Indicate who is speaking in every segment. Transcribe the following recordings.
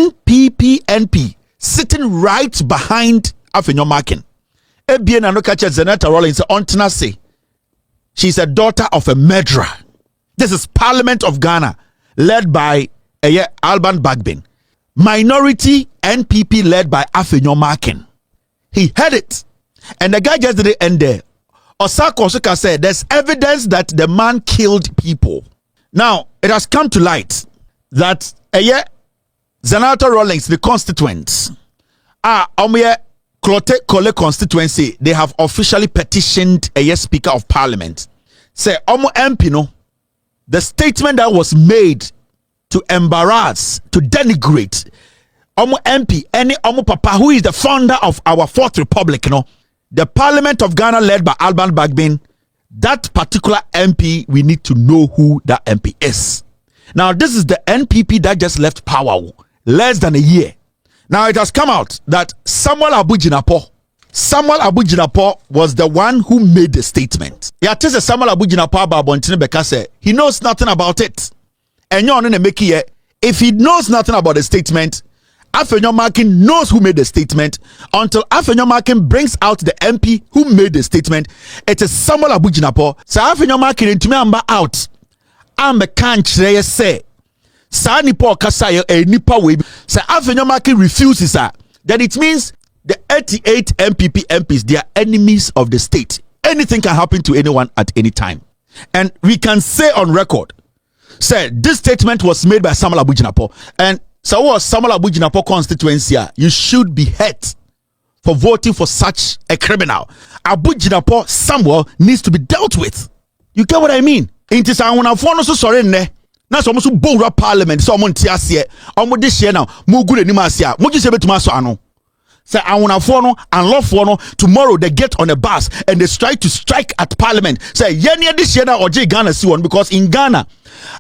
Speaker 1: NPP sitting right behind Afenyomakin. Ebien Anokacha Senator Rollins Ontena say she's a daughter of a murderer. This is Parliament of Ghana, led by Alban Bagbin. Minority NPP led by Afenyomakin. He had it. And the guy just did it end there. Osako Osuka said there's evidence that the man killed people. Now, it has come to light that Senator Rawlings, the constituents, Klote Kole constituency, they have officially petitioned a Speaker of Parliament. Say, Omo MP, no, the statement that was made to embarrass, to denigrate Omo MP, any Omo Papa, who is the founder of our Fourth Republic, no, the Parliament of Ghana led by Alban Bagbin, that particular MP, we need to know who that MP is. Now, this is the NPP that just left power less than a year. Now, it has come out that Samuel Abu Jinapor was the one who made the statement. Samuel Abu Jinapor he knows nothing about it. And if he knows nothing about the statement, Afenyomakin knows who made the statement. Until Afenyomakin brings out the MP who made the statement, it is Samuel Abu Jinapor. So Afenyomakin into me amba out. I'm a country say. Sa nipa okasa e nipa we. So Afenyomakin refuses that. Then it means the 88 MPP MPs, they are enemies of the state. Anything can happen to anyone at any time. And we can say on record, say this statement was made by Samuel Abu Jinapor. And so was Samuel Abu Jinapor constituency. You should be hurt for voting for such a criminal. Abu Jinapor Samuel needs to be dealt with. You get what I mean? It is I wanna phone so sorry ne. Na so musu bora parliament so mon tiase. Omo de share now. Mo gu ni masia. Mo just betuma so ano. Say I wanna phone and love for tomorrow they get on a bus and they try to strike at parliament. Say yenya this year now or Ghana see one because in Ghana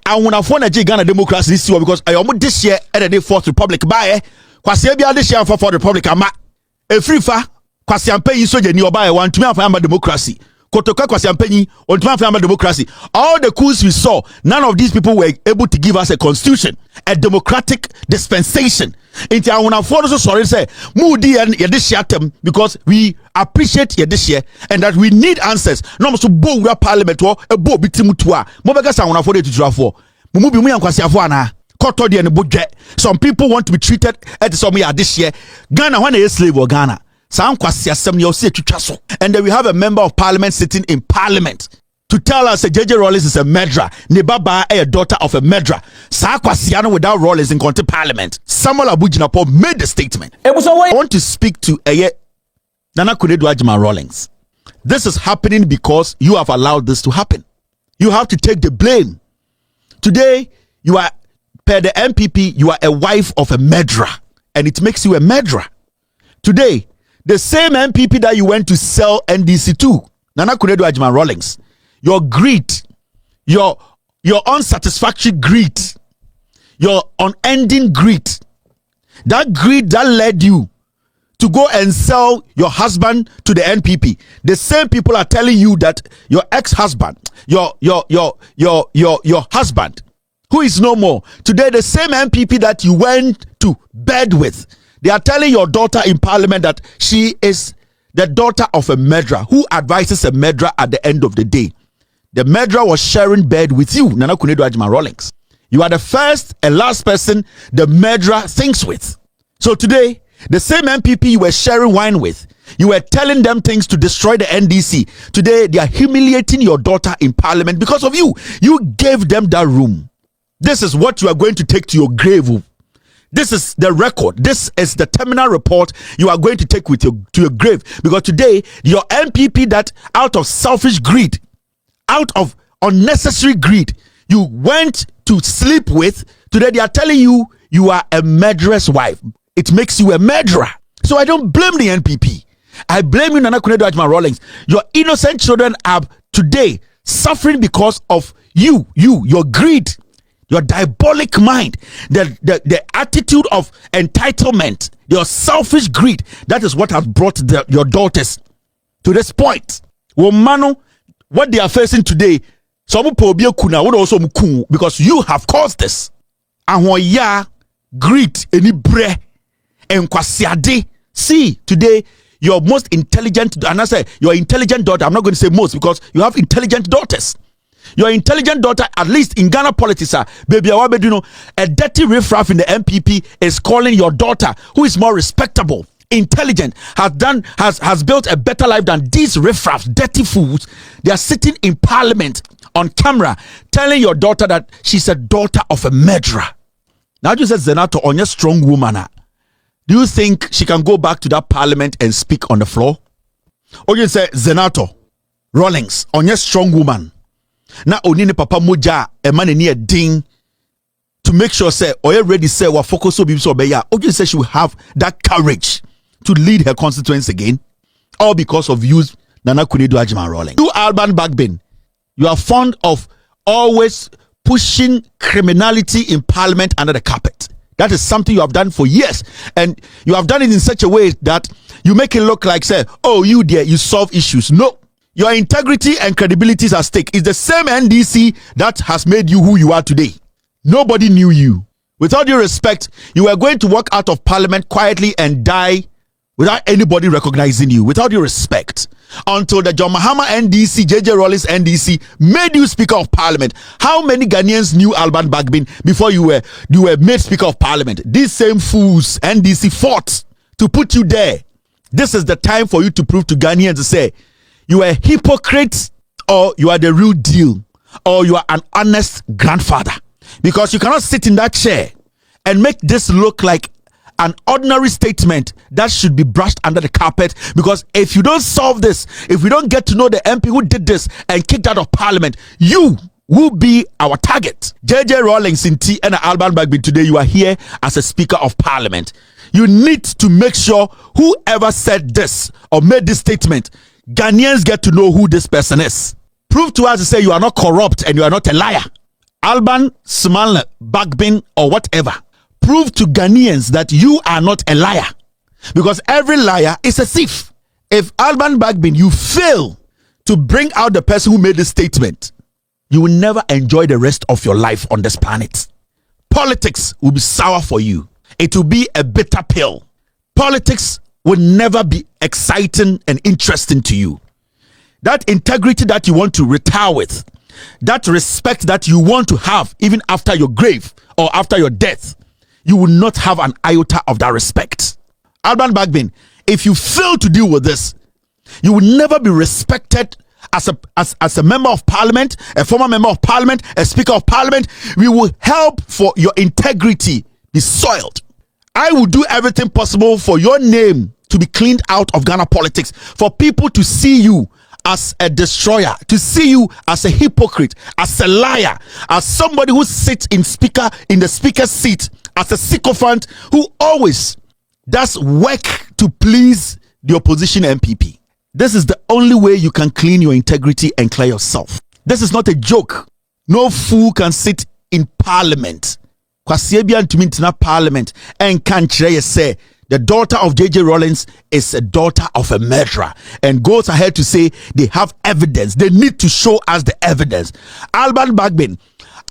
Speaker 1: I wanna phone a Ghana democracy see one because I almost this year at the Fourth Republic by kwase bia this year for Fourth Republic ama e free fa kwase ampe so je ni oba want to me for democracy. Kotoka kwase ampe on to for democracy. All the coups we saw, none of these people were able to give us a constitution, a democratic dispensation. Into I wanna follow so sorry say moody and this year because we appreciate this year and that we need answers. No so bo parliament or a bo bitimu toa. Mobeka sa wanna follow to draw for. Mumubi mu yankwase afo ana. Koto de ne budget. Some people want to be treated at some year this year. Ghana when a slave or Ghana. And then we have a member of parliament sitting in parliament to tell us that JJ Rawlings is a murderer. Nebaba a daughter of a murderer. Sakwasiano without Rawlings in Conte Parliament. Samuel Abu Jinapor made the statement. I want to speak to Nana Kunedu Ajima Rawlings. This is happening because you have allowed this to happen. You have to take the blame. Today, you are, per the MPP, you are a wife of a murderer. And it makes you a murderer. Today, the same MPP that you went to sell NDC to, Nana Kunedu Ajima Rawlings, your greed, your unsatisfactory greed, your unending greed, that greed that led you to go and sell your husband to the NPP. The same people are telling you that your ex-husband, your husband, who is no more, today the same MPP that you went to bed with, they are telling your daughter in parliament that she is the daughter of a murderer who advises a murderer at the end of the day. The murderer was sharing bed with you, Nana Kunedu Ajima Rawlings. You are the first and last person the murderer thinks with. So today, the same MPP you were sharing wine with, you were telling them things to destroy the NDC. Today, they are humiliating your daughter in parliament because of you. You gave them that room. This is what you are going to take to your grave. This is the record. This is the terminal report you are going to take with you to your grave. Because today, your MPP that out of selfish greed, out of unnecessary greed, you went to sleep with, today they are telling you you are a murderous wife. It makes you a murderer. So I don't blame the NPP. I blame you, Nana Kunedu Ajima Rawlings. Your innocent children are today suffering because of your greed. Your diabolic mind, the attitude of entitlement, your selfish greed, that is what has brought your daughters to this point. What they are facing today, some people would also because you have caused this. And greed, any bre, and kwasiade. See, today, your most intelligent, and I say your intelligent daughter, I'm not going to say most because you have intelligent daughters. Your intelligent daughter, at least in Ghana politics, baby, a dirty riffraff in the MPP is calling your daughter, who is more respectable, intelligent, has built a better life than these riffraffs, dirty fools. They are sitting in parliament on camera telling your daughter that she's a daughter of a murderer. Now you said Zenato on your strong woman. Do you think she can go back to that parliament and speak on the floor? Or you say Zenato Rawlings on your strong woman. Now onine papa moja a man near ding to make sure say or you ready say what focus so be so be ya. Or you say she will have that courage to lead her constituents again, all because of you, Nana Kunedu Ajima Rawlings. You Alban Bagbin, you are fond of always pushing criminality in parliament under the carpet. That is something you have done for years, and you have done it in such a way that you make it look like, say, oh, you there, you solve issues. No, your integrity and credibility is at stake. It's the same NDC that has made you who you are today. Nobody knew you. With all due respect, you were going to walk out of parliament quietly and die without anybody recognizing you. With all due respect, until the John Mahama NDC, JJ Rawlings NDC made you Speaker of Parliament. How many Ghanaians knew Alban Bagbin before you were made Speaker of Parliament? These same fools, NDC, fought to put you there. This is the time for you to prove to Ghanaians to say you are a hypocrite, or you are the real deal, or you are an honest grandfather. Because you cannot sit in that chair and make this look like an ordinary statement that should be brushed under the carpet. Because if you don't solve this, if we don't get to know the MP who did this and kicked out of parliament, you will be our target. JJ Rawlings in T and Alban Bagbin, today you are here as a Speaker of Parliament. You need to make sure whoever said this or made this statement, Ghanaians get to know who this person is. Prove to us to say you are not corrupt and you are not a liar. Alban Small Bagbin or whatever. Prove to Ghanaians that you are not a liar, because every liar is a thief. If Alban Bagbin, you fail to bring out the person who made this statement, you will never enjoy the rest of your life on this planet. Politics will be sour for you. It will be a bitter pill. Politics will never be exciting and interesting to you. That integrity that you want to retire with, that respect that you want to have even after your grave or after your death, you will not have an iota of that respect. Alban Bagbin, if you fail to deal with this, you will never be respected as a member of parliament, a former member of parliament, a speaker of parliament. We will help for your integrity be soiled. I will do everything possible for your name to be cleaned out of Ghana politics, for people to see you as a destroyer, to see you as a hypocrite, as a liar, as somebody who sits in the speaker's seat, as a sycophant who always does work to please the opposition MPP. This is the only way you can clean your integrity and clear yourself. This is not a joke. No fool can sit in parliament. Kwasiebian to meet in parliament and can't say the daughter of JJ Rawlings is a daughter of a murderer, and goes ahead to say they have evidence. They need to show us the evidence. Alban Bagbin,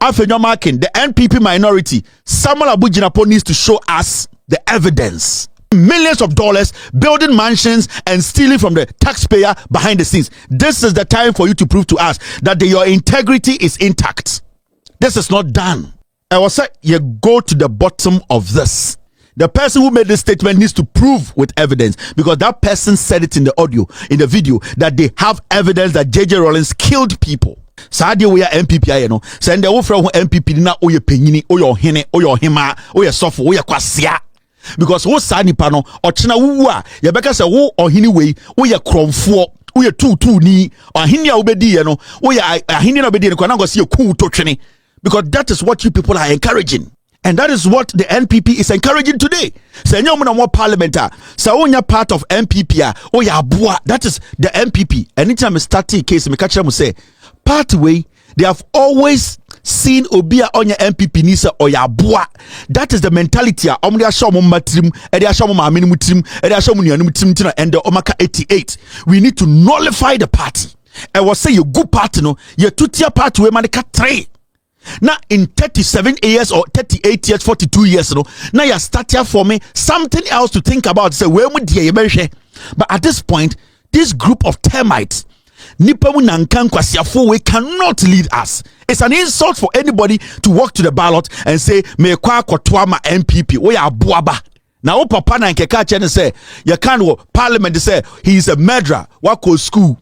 Speaker 1: Afenyomakin, the NPP minority, Samuel Abujinapo needs to show us the evidence. Millions of dollars building mansions and stealing from the taxpayer behind the scenes. This is the time for you to prove to us that your integrity is intact. This is not done. I will say you go to the bottom of this. The person who made this statement needs to prove with evidence, because that person said it in the audio, in the video, that they have evidence that JJ Rawlings killed people. Sadia we are MPP, you know. Send the offer MPP na oye penyini, oye hene, oye hema, oye sofo, oye kwasia. Because wo sa nipa no ochina wu a ye beka se wo ohini wei oye kromfo oye tutu ni ohini a obedi ye no oye ahini na obedi no na go se ku to twene, because that is what you people are encouraging. And that is what the NPP is encouraging today. Say no more parliament. Say onya part of NPP. Oh ya boa. That is the NPP. Anytime I start a case, me catch them say part way. They have always seen Obia onya NPP nisa oya boa. That is the mentality. Omri asha mo matrim. Edi asha mo maamini mutrim. Edi asha mo niyanu mutrim tina and the omaka 88. We need to nullify the party. I was say you good party no. You tutia party we manika 3. Now in 37 years or 38 years, 42 years, now you start here for me something else to think about. Say, where would you be? But at this point, this group of termites, we cannot lead us. It's an insult for anybody to walk to the ballot and say, me kwa kotwama MPP. We are buaba. Now, papa na nkeka chen say, you can't parliament say he is a murderer. Wako school,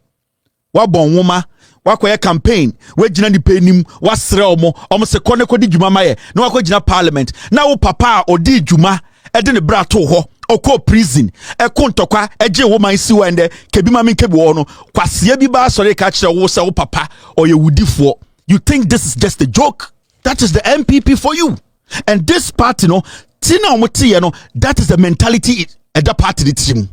Speaker 1: wabon woman. Wako campaign we jina di penim wasre omo se kone kodi djuma maye na wako jina parliament na wo papa odi djuma e de ne bra to ho oko prison e kontokwa eje wo man si wende kebi ma kebi wo no kwase bi ba sori ka kire wo se wo papa oye wudifo. You think this is just a joke? That is the MPP for you. And this party no tina omo tie no, that is the mentality at that party the team.